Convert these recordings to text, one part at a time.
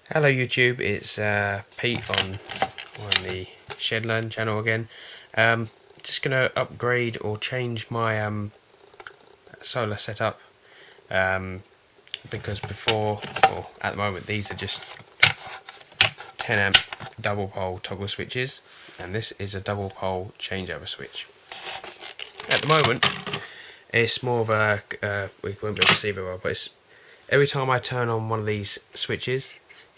Hello YouTube, it's Pete on the Shedlearn channel again. Just gonna upgrade or change my solar setup because before, or at the moment, these are just 10 amp double pole toggle switches, and this is a double pole changeover switch. At the moment, it's more of a we won't be able to see very well, but it's every time I turn on one of these switches,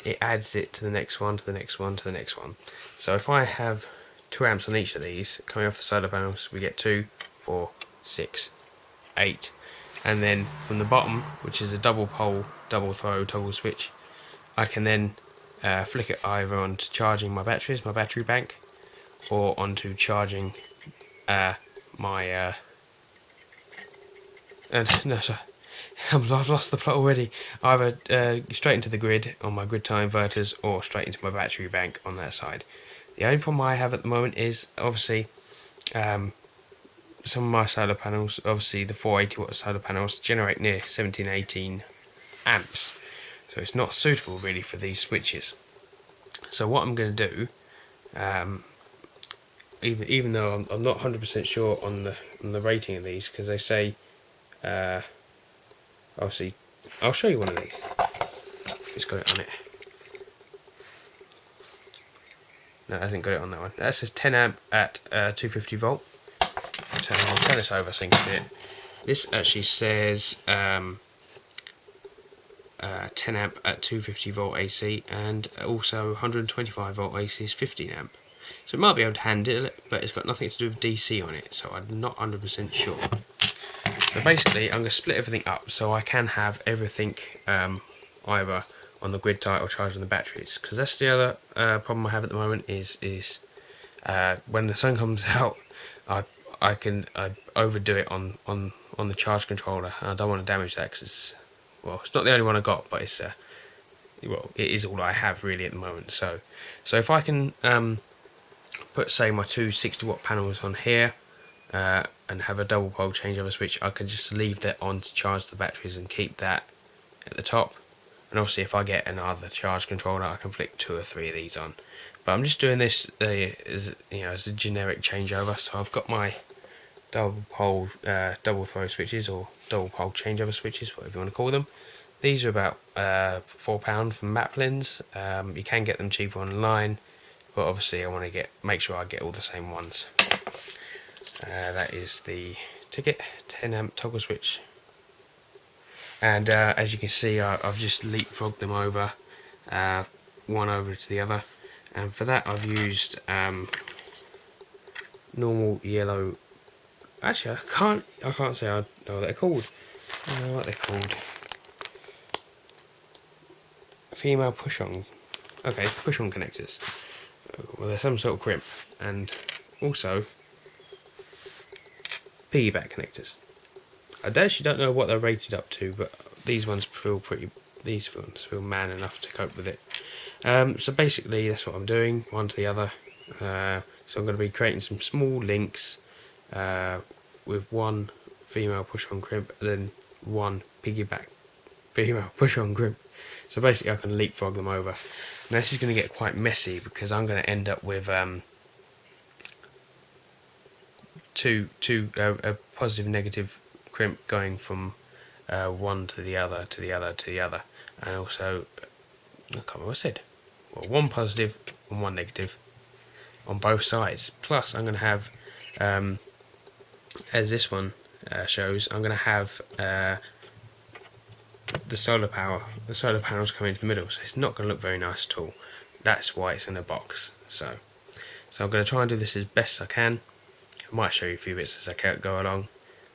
it adds it to the next one, to the next one, to the next one. So if I have 2 amps on each of these coming off the solar panels, we get 2, 4, 6, 8, and then from the bottom, which is a double pole, double throw toggle switch, I can then flick it either onto charging my batteries, my battery bank, or onto charging my no, sorry. I've lost the plot already. Either straight into the grid on my grid tie inverters or straight into my battery bank on that side. The only problem I have at the moment is obviously some of my solar panels, obviously the 480 watt solar panels, generate near 17-18 amps, so it's not suitable really for these switches. So what I'm going to do, even though I'm not 100% sure on the rating of these, because they say obviously, I'll show you one of these. It's got it on it. No, it hasn't got it on that one. That says 10 amp at 250 volt. I'll turn this over so you can see it. This actually says 10 amp at 250 volt AC, and also 125 volt AC is 15 amp. So it might be able to handle it, but it's got nothing to do with DC on it, so I'm not 100% sure. So basically, I'm going to split everything up so I can have everything either on the grid tie or charging the batteries. Because that's the other problem I have at the moment is when the sun comes out, I overdo it on the charge controller, and I don't want to damage that because it's not the only one I got, but it's it is all I have really at the moment. So if I can put, say, my two 60 watt panels on here, and have a double pole changeover switch, I can just leave that on to charge the batteries and keep that at the top. And obviously if I get another charge controller, I can flick 2 or 3 of these on. But I'm just doing this as a generic changeover. So I've got my double pole double throw switches, or double pole changeover switches, whatever you want to call them. These are about £4 from Maplins. You can get them cheaper online, but obviously I want to make sure I get all the same ones. That is the ticket, 10 amp toggle switch, and as you can see, I've just leapfrogged them over, one over to the other, and for that I've used normal yellow. Actually, I can't say I know what they're called. What they're called? Female push-on. Okay, push-on connectors. Well, they're some sort of crimp, and also piggyback connectors. I actually don't know what they're rated up to, but these ones feel these ones feel man enough to cope with it. So basically that's what I'm doing, one to the other. So I'm going to be creating some small links with one female push-on crimp and then one piggyback female push-on crimp. So basically I can leapfrog them over. Now this is going to get quite messy because I'm going to end up with a positive and negative crimp going from one to the other, to the other, to the other, and also I can't remember what I said. Well, one positive and one negative on both sides. Plus, I'm going to have, as this one shows, I'm going to have the solar panels come into the middle, so it's not going to look very nice at all. That's why it's in a box. So I'm going to try and do this as best as I can. I might show you a few bits as I go along,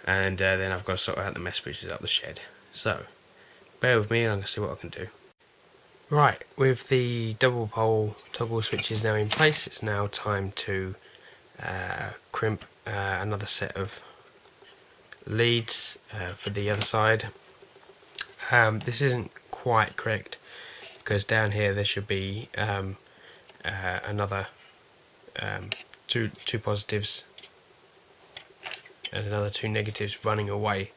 and then I've got to sort out the mesh bridges up the shed. So bear with me and I'm going to see what I can do. Right, with the double pole toggle switches now in place, it's now time to crimp another set of leads for the other side. This isn't quite correct because down here there should be another two positives and another 2 negatives running away,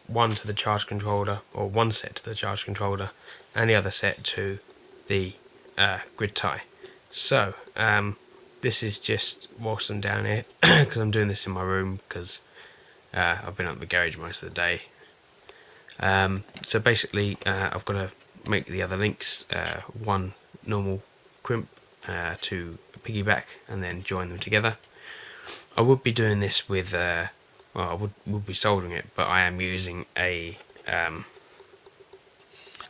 one to the charge controller, or one set to the charge controller, and the other set to the grid tie. So this is just whilst I'm down here, because I'm doing this in my room because I've been up the garage most of the day. So basically I've got to make the other links, one normal crimp to piggyback, and then join them together. I would be doing this with well, I would be soldering it, but I am using a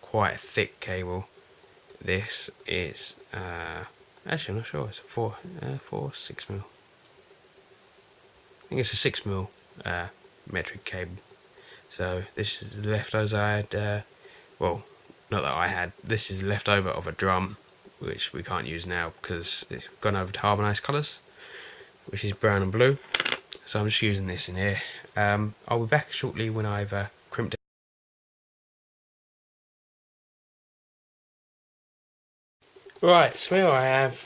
quite a thick cable. This is actually, I'm not sure, it's a 6 mil. I think it's a 6 mil metric cable. So this is the leftovers I had, well, not that I had, this is leftover of a drum, which we can't use now because it's gone over to harmonized colours, which is brown and blue. So I'm just using this in here. I'll be back shortly when I've crimped it. Right, so here I have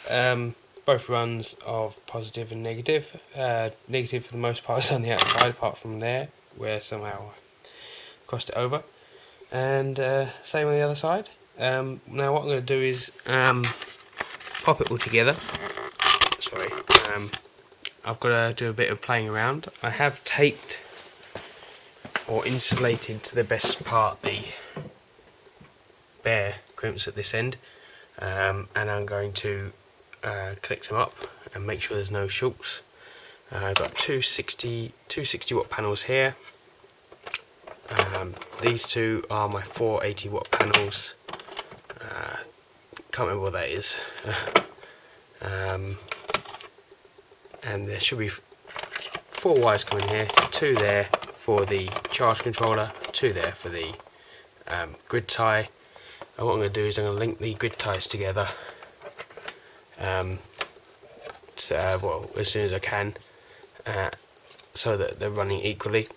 both runs of positive and negative. Negative for the most part is on the outside, apart from there, where somehow I crossed it over. And same on the other side. Now what I'm going to do is pop it all together. Sorry, I've got to do a bit of playing around. I have taped or insulated to the best part the bare crimps at this end, and I'm going to collect them up and make sure there's no shorts. I've got two 60 watt panels here. These two are my 480 watt panels. Can't remember what that is. And there should be 4 wires coming here, 2 there for the charge controller, 2 there for the grid tie. And what I'm going to do is I'm going to link the grid ties together, well, as soon as I can, so that they're running equally,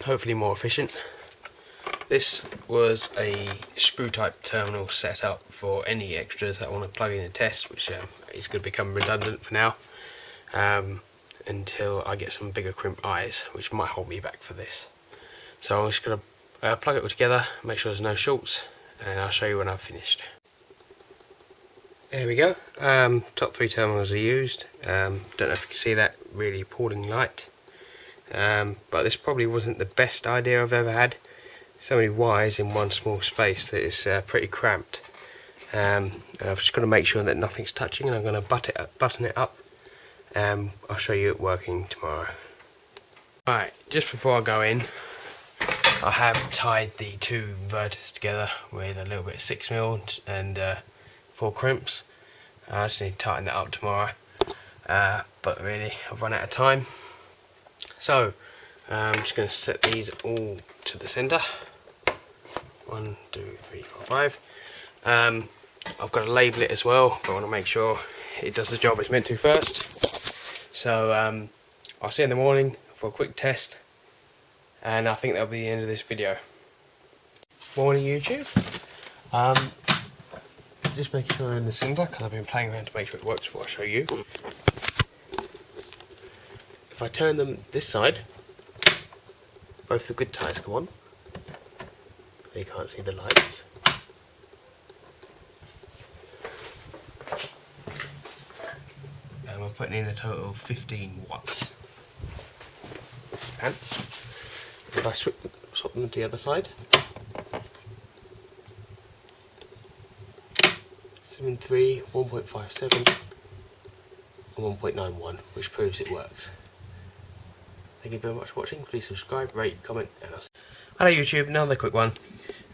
hopefully more efficient. This was a screw type terminal set up for any extras that I want to plug in a test, which is going to become redundant for now, until I get some bigger crimp eyes, which might hold me back for this. So I'm just going to plug it all together, make sure there's no shorts, and I'll show you when I've finished. There we go. Top 3 terminals are used. Don't know if you can see that really appalling light, but this probably wasn't the best idea I've ever had. So many wires in one small space that is pretty cramped. And I've just got to make sure that nothing's touching, and I'm going to button it up. I'll show you it working tomorrow. Right, just before I go in, I have tied the 2 inverters together with a little bit of 6 mil and 4 crimps. I just need to tighten that up tomorrow, but really I've run out of time. So I'm just going to set these all to the centre. 1, 2, 3, 4, 5. I've got to label it as well, but I want to make sure it does the job it's meant to first. So I'll see you in the morning for a quick test, and I think that'll be the end of this video. Morning YouTube. Just making sure they're in the centre, because I've been playing around to make sure it works before I show you. If I turn them this side, both the grid ties come on. You can't see the lights. And we're putting in a total of 15 watts. Pants. If I swap them to the other side, 7.3, 1.57 and 1.91, which proves it works. Thank you very much for watching. Please subscribe, rate, comment, and I'll see you. Hello YouTube, another quick one.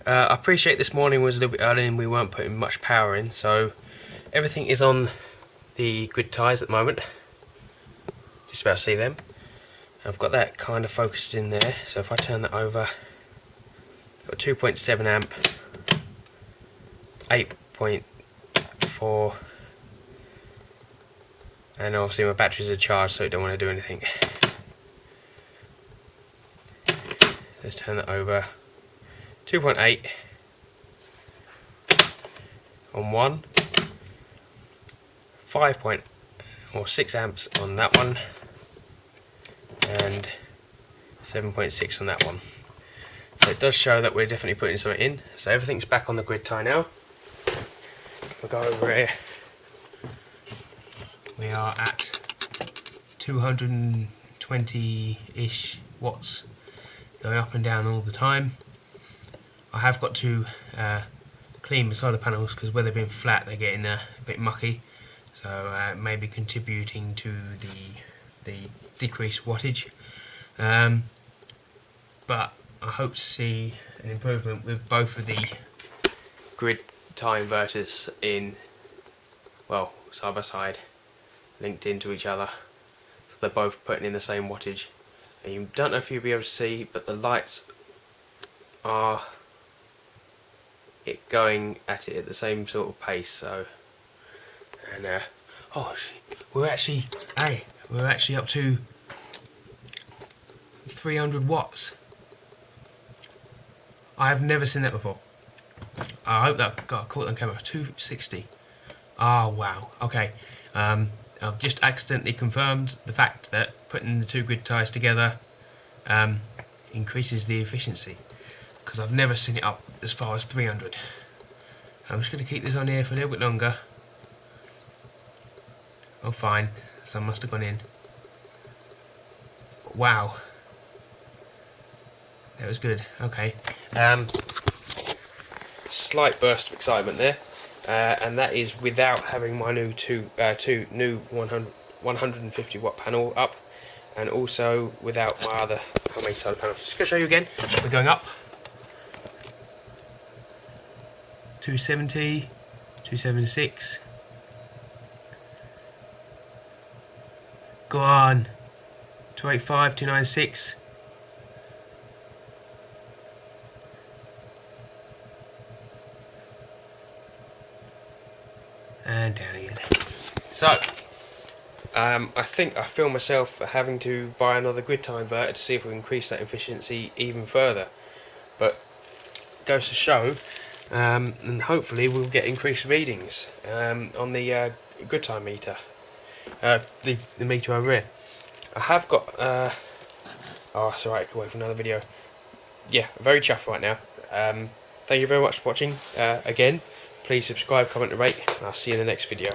I appreciate this morning was a little bit early and we weren't putting much power in, so everything is on the grid ties at the moment. Just about to see them. I've got that kind of focused in there, so if I turn that over, I've got 2.7 amp, 8.4, and obviously my batteries are charged, so it don't want to do anything. Let's turn that over. 2.8 on one, 6 amps on that one, and 7.6 on that one. So it does show that we're definitely putting something in. So everything's back on the grid tie now. If I go over here, we are at 220-ish watts, going up and down all the time. I have got to clean the solar panels because where they've been flat they're getting a bit mucky, so maybe contributing to the decreased wattage. But I hope to see an improvement with both of the grid tie inverters in, well, side by side, linked into each other, so they're both putting in the same wattage. And you don't know if you'll be able to see, but the lights are going at it at the same sort of pace. So, and oh, we're actually up to 300 watts. I have never seen that before. I hope that got caught on camera. 260. Oh wow. Okay. I've just accidentally confirmed the fact that putting the two grid ties together increases the efficiency, because I've never seen it up as far as 300. I'm just going to keep this on here for a little bit longer. Oh fine, some must have gone in. But wow, that was good. Okay, slight burst of excitement there, and that is without having my new two new 150 watt panel up, and also without my other homemade solar panel. Just going to show you again. We're going up. 270, 276. Go on. 285, 296. And down again. So, I think I feel myself having to buy another grid tie inverter to see if we can increase that efficiency even further. But goes to show, and hopefully we'll get increased readings on the grid tie meter, the meter over here. I have got, oh it's alright, I can wait for another video. Yeah, very chuffed right now. Thank you very much for watching. Again, please subscribe, comment and rate, and I'll see you in the next video.